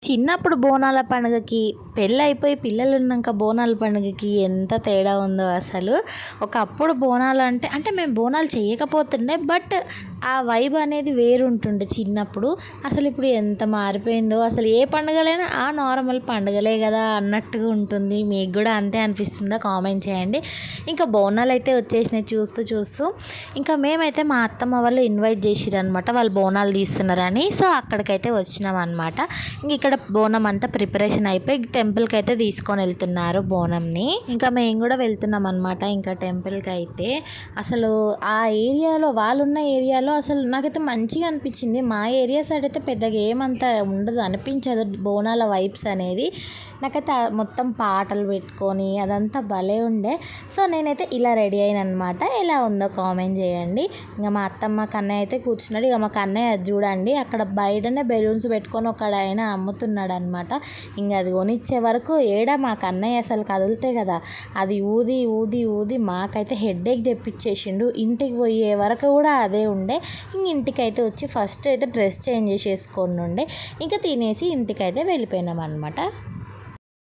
చిన్నప్పుడు బోనాల పండుగకి, పెళ్ళైపోయి పిల్లలున్నాక బోనాల పండుగకి ఎంత తేడా ఉందో అసలు. ఒకప్పుడు బోనాలంటే అంటే మేము బోనాలు చేయకపోతుండే. బట్ ఆ వైబ్ అనేది వేరుంటుండే చిన్నప్పుడు. అసలు ఇప్పుడు ఎంత మారిపోయిందో. అసలు ఏ పండుగలైనా నార్మల్ పండుగలే కదా అన్నట్టుగా ఉంటుంది. మీకు కూడా అంతే అనిపిస్తుందా? కామెంట్ చేయండి. ఇంకా బోనాలైతే వచ్చేసినాయి చూస్తూ చూస్తూ. ఇంకా మేమైతే మా అత్తమ్మ వాళ్ళు ఇన్వైట్ చేసిరనమాట. వాళ్ళు బోనాలు తీస్తున్నారని. సో అక్కడికైతే వచ్చినామన్నమాట. ఇంక ఇక్కడ బోనం అంతా ప్రిపరేషన్ అయిపోయి టెంపుల్కి అయితే తీసుకొని వెళ్తున్నారు బోనంని. ఇంకా మేము కూడా వెళ్తున్నాం అనమాట. ఇంకా టెంపుల్కి అయితే అసలు ఆ ఏరియాలో, వాళ్ళున్న ఏరియాలో అసలు నాకైతే మంచిగా అనిపించింది. మా ఏరియా సైడ్ అయితే పెద్దగా ఏమంతా ఉండదు, అనిపించదు బోనాల వైబ్స్ అనేది. నాకైతే మొత్తం పాటలు పెట్టుకొని అదంతా భలే ఉండే. సో నేనైతే ఇలా రెడీ అయిన అనమాట. ఎలా ఉందో కామెంట్ చేయండి. ఇంకా మా అత్తమ్మ కన్నయ్య అయితే కూర్చున్నాడు. ఇక మా కన్నయ్య చూడండి అక్కడ బయటనే బెలూన్స్ పెట్టుకొని ఒక ఆయన అమ్ముతున్నాడు అనమాట. ఇంకా అది కొనిచ్చే వరకు మా కన్నయ్య అసలు కదిలితే కదా అది ఊది ఊది ఊది మాకైతే హెడేక్ తెప్పించేసిండు. ఇంటికి పోయే వరకు కూడా అదే ఉండే. ఇంటికైతే వచ్చి ఫస్ట్ అయితే డ్రెస్ చేంజ్ చేసేసుకొని ఉండే. ఇంకా తినేసి ఇంటికైతే వెళ్ళిపోయినాం అనమాట.